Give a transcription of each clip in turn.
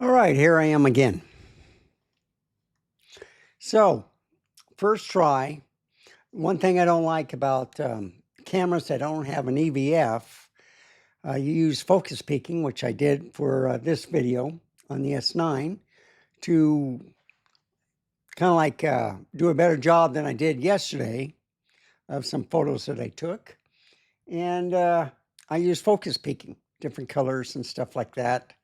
All right, here I am again. So, first try. One thing I don't like about cameras that don't have an EVF, you use focus peaking, which I did for this video on the S9 to kind of like do a better job than I did yesterday of some photos that I took. And I use focus peaking, different colors and stuff like that.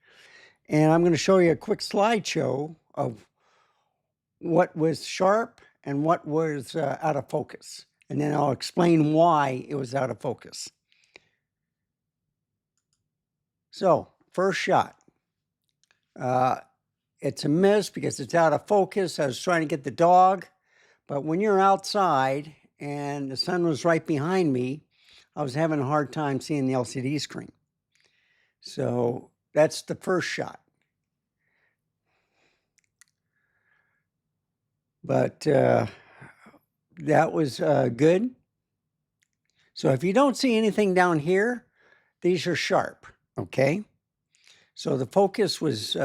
And I'm going to show you a quick slideshow of what was sharp and what was out of focus. And then I'll explain why it was out of focus. So, first shot. It's a miss because it's out of focus. I was trying to get the dog, but when you're outside and the sun was right behind me, I was having a hard time seeing the LCD screen. So that's the first shot. But that was good. So if you don't see anything down here, these are sharp, okay? So the focus was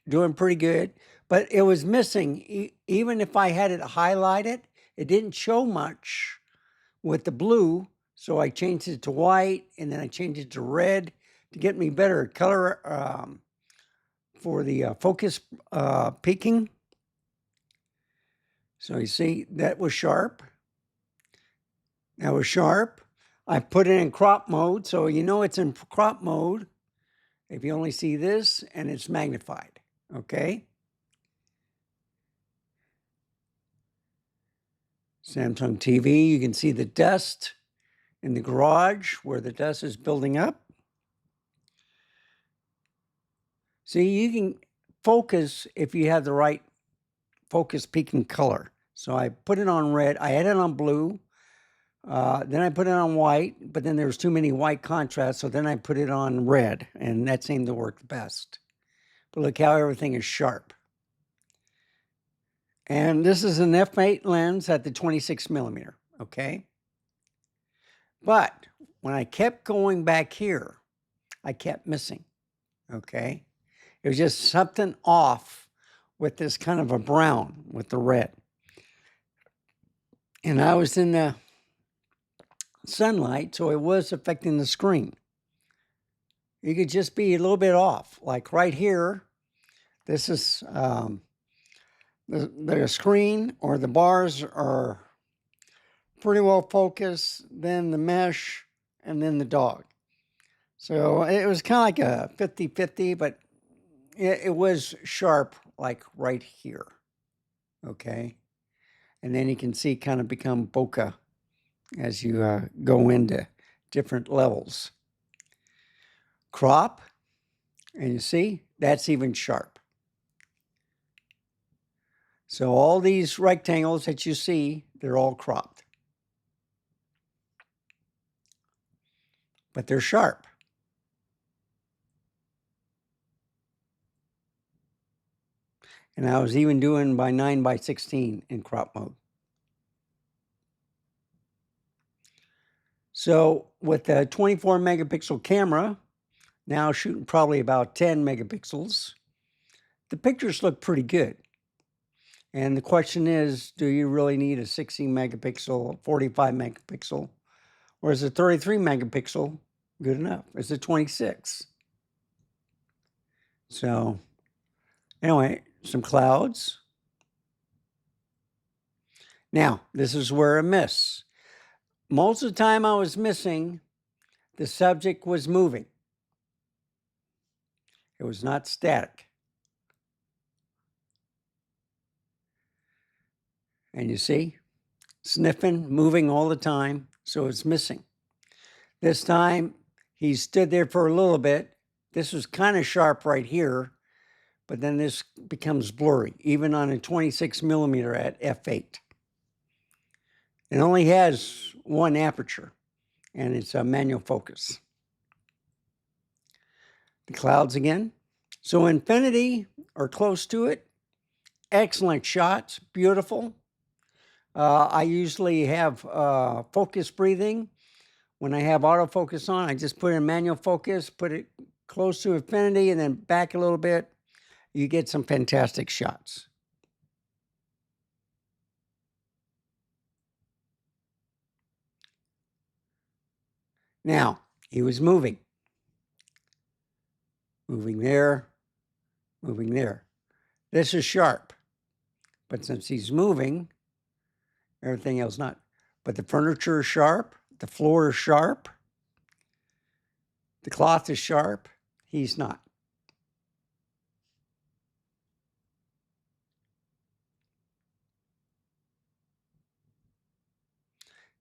doing pretty good, but it was missing. Even if I had it highlighted, it didn't show much with the blue. So I changed it to white, and then I changed it to red to get me better color for the focus peaking. So you see, that was sharp. That was sharp. I put it in crop mode, so you know it's in crop mode if you only see this and it's magnified, okay? Samsung TV, you can see the dust in the garage where the dust is building up. See, you can focus if you have the right focus peaking color. So I put it on red, I had it on blue, then I put it on white, but then there was too many white contrasts, so then I put it on red, and that seemed to work the best. But look how everything is sharp. And this is an f8 lens at the 26 millimeter, okay? But when I kept going back here, I kept missing, okay? It was just something off with this kind of a brown with the red. And I was in the sunlight, so it was affecting the screen. You could just be a little bit off. Like right here, this is the screen or the bars are pretty well focused, then the mesh, and then the dog. So it was kind of like a 50-50, but it was sharp like right here, okay? And then you can see kind of become bokeh as you go into different levels. Crop, and you see, that's even sharp. So all these rectangles that you see, they're all cropped. But they're sharp. And I was even doing by 9:16 in crop mode. So with the 24 megapixel camera, now shooting probably about 10 megapixels, the pictures look pretty good. And the question is, do you really need a 60 megapixel, 45 megapixel, or is a 33 megapixel good enough? Is it 26? So anyway, some clouds. Now, this is where I miss. Most of the time I was missing, the subject was moving. It was not static. And you see, sniffing, moving all the time, so it's missing. This time, he stood there for a little bit. This was kind of sharp right here, but then this becomes blurry, even on a 26 millimeter at f8. It only has one aperture, and it's a manual focus. The clouds again. So infinity or close to it, excellent shots, beautiful. I usually have focus breathing. When I have autofocus on, I just put in manual focus, put it close to infinity, and then back a little bit. you get some fantastic shots. Now, he was moving there, moving there. This is sharp, but since he's moving, everything else not. But the furniture is sharp, the floor is sharp, the cloth is sharp, he's not.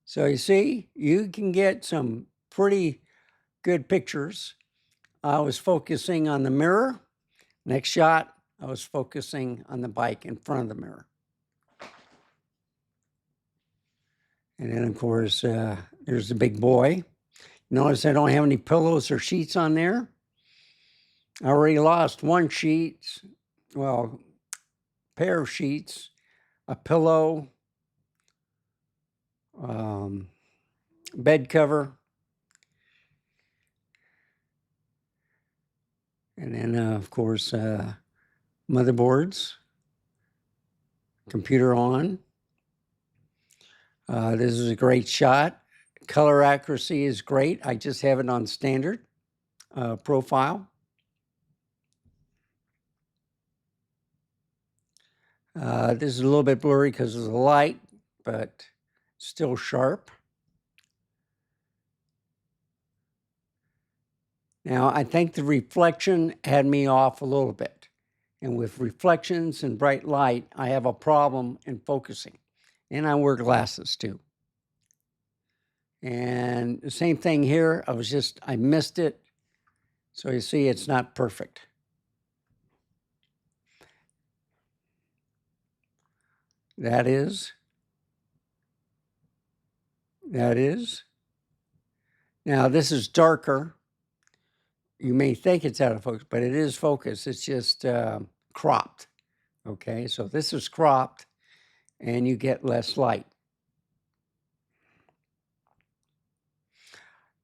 So you see, you can get some pretty good pictures. I was focusing on the mirror. Next shot, I was focusing on the bike in front of the mirror. And then, of course, there's the big boy. Notice I don't have any pillows or sheets on there. I already lost one sheet, well, pair of sheets, a pillow, bed cover, and then, of course, motherboards, computer on. This is a great shot. Color accuracy is great. I just have it on standard profile. This is a little bit blurry because of the light, but still sharp. Now, I think the reflection had me off a little bit. And with reflections and bright light, I have a problem in focusing. And I wear glasses too. And the same thing here, I missed it. So you see, it's not perfect. That is. Now, this is darker. You may think it's out of focus, but it is focused. It's just cropped. Okay, so this is cropped and you get less light.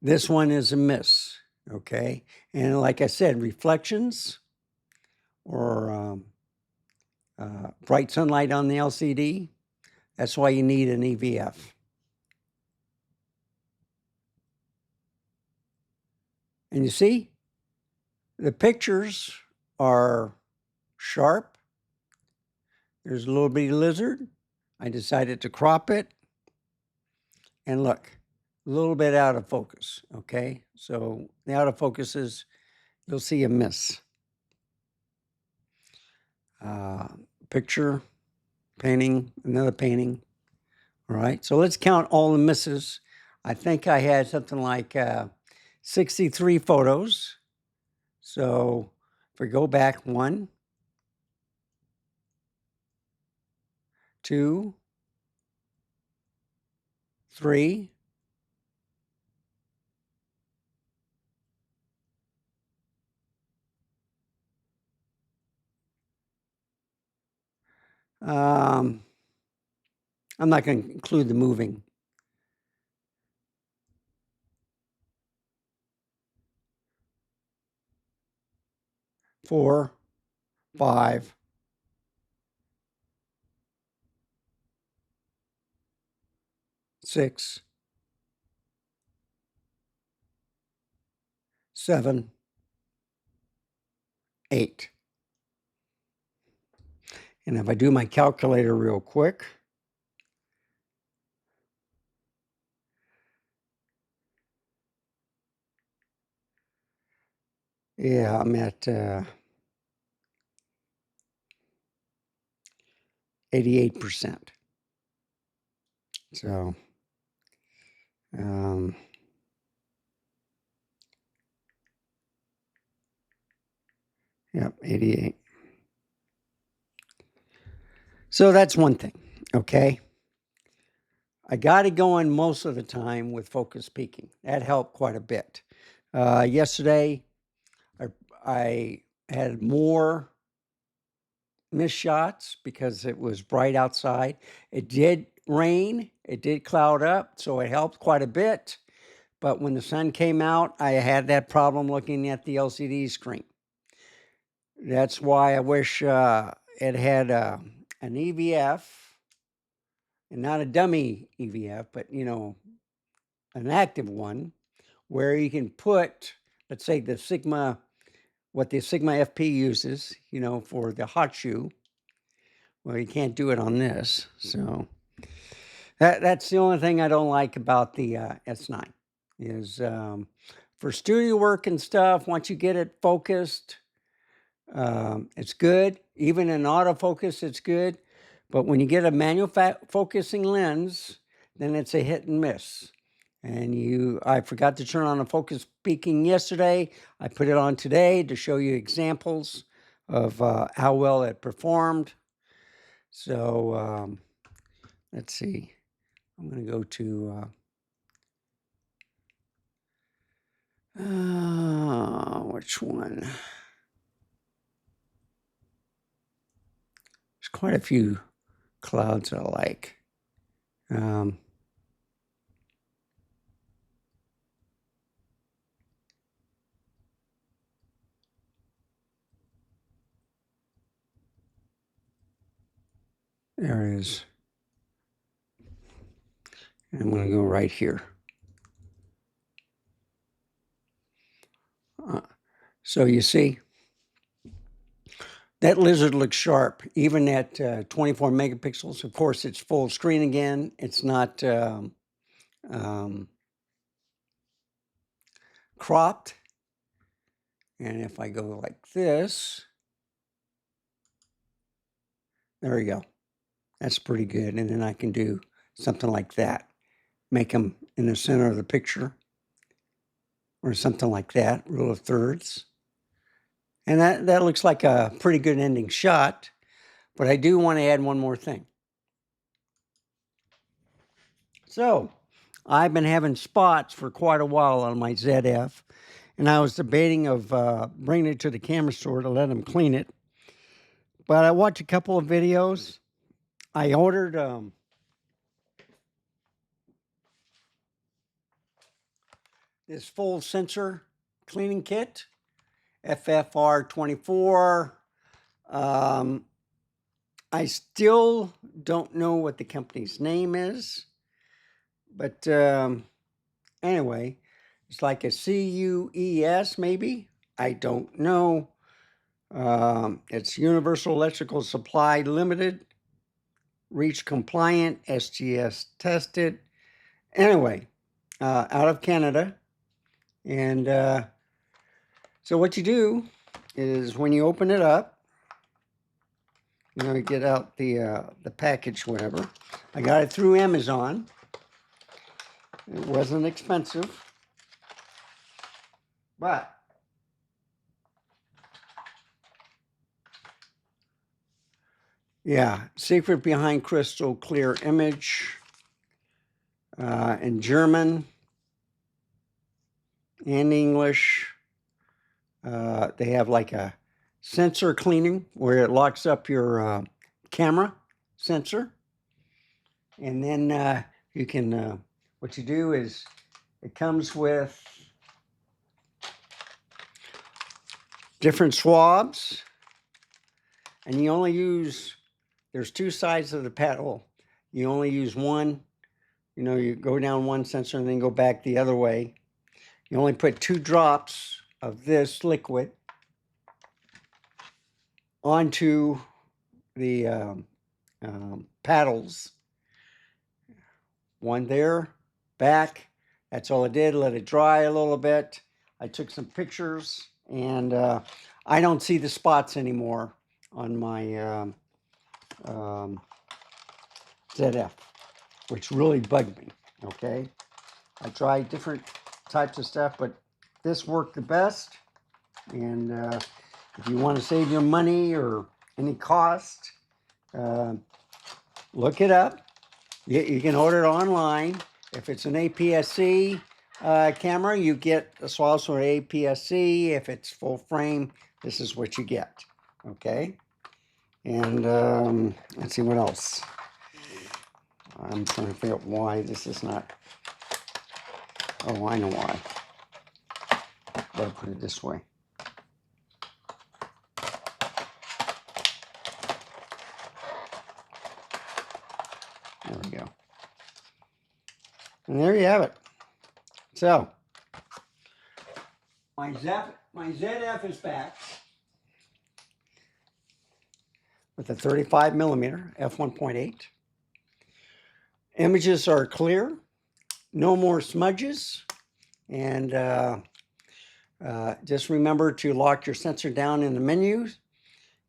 This one is a miss. Okay, and like I said, reflections or bright sunlight on the LCD, that's why you need an EVF. And you see, the pictures are sharp. There's a little bitty lizard. I decided to crop it. And look, a little bit out of focus, okay? So the out of focus is, you'll see a miss. Picture, painting, another painting. All right, so let's count all the misses. I think I had something like 63 photos. So if we go back 1, 2, 3, 4, I'm not going to include the moving. 4, 5, 6, 7, 8. And if I do my calculator real quick, yeah, I'm at 88%. So, yep, 88. So that's one thing, okay? I got it going most of the time with focus peaking. That helped quite a bit. Yesterday, I had more missed shots because it was bright outside. It did rain, it did cloud up, so it helped quite a bit. But when the sun came out, I had that problem looking at the LCD screen. That's why I wish it had an EVF, and not a dummy EVF, but an active one where you can put, let's say, what the Sigma FP uses, for the hot shoe. Well, you can't do it on this, so that's the only thing I don't like about the S9 is for studio work and stuff. Once you get it focused, it's good. Even in autofocus, it's good. But when you get a manual focusing lens, then it's a hit and miss. And I forgot to turn on the focus peaking yesterday. I put it on today to show you examples of how well it performed. So let's see. I'm going to go to which one? There's quite a few clouds I like. There it is. I'm going to go right here. So you see, that lizard looks sharp, even at 24 megapixels. Of course, it's full screen again. It's not cropped. And if I go like this, there we go. That's pretty good. And then I can do something like that. Make them in the center of the picture or something like that, rule of thirds. And that looks like a pretty good ending shot. But I do want to add one more thing. So I've been having spots for quite a while on my ZF. And I was debating of bringing it to the camera store to let them clean it. But I watched a couple of videos. I ordered this full sensor cleaning kit, FFR24. I still don't know what the company's name is, but anyway, it's like a CUES maybe. I don't know. It's Universal Electrical Supply Limited, REACH compliant, SGS tested. Anyway, out of Canada. And so what you do is when you open it up, you get out the package, whatever. I got it through Amazon. It wasn't expensive, but yeah, secret behind crystal clear image in German and English. They have like a sensor cleaning where it locks up your camera sensor. And then you can, what you do is it comes with different swabs. And you only use, there's two sides of the paddle. You only use one. You go down one sensor and then go back the other way. You only put 2 drops of this liquid onto the paddles. One there, back. That's all I did. Let it dry a little bit. I took some pictures, and I don't see the spots anymore on my ZF, which really bugged me, okay? I tried different types of stuff, but this worked the best. And if you want to save your money or any cost, look it up. You can order it online. If it's an APS-C camera, you get a swabs for APS-C. If it's full frame, this is what you get, okay? And let's see what else. I'm trying to figure out why this is not. Oh, I know why. Better put it this way. There we go. And there you have it. So, my ZF is back with a 35 millimeter f1.8. Images are clear, no more smudges, and just remember to lock your sensor down in the menus,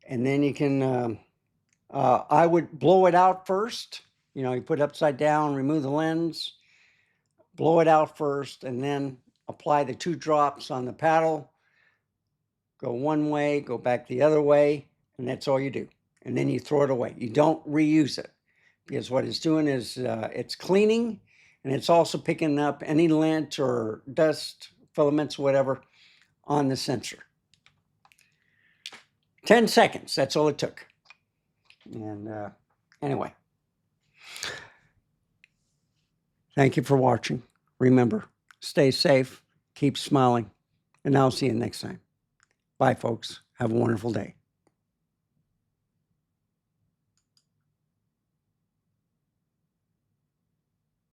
and then you can, I would blow it out first. You know, you put it upside down, remove the lens, blow it out first, and then apply the 2 drops on the paddle. Go one way, go back the other way, and that's all you do. And then you throw it away. You don't reuse it, because what it's doing is it's cleaning, and it's also picking up any lint or dust, filaments, whatever, on the sensor. 10 seconds, that's all it took. And anyway, thank you for watching. Remember, stay safe, keep smiling, and I'll see you next time. Bye, folks. Have a wonderful day.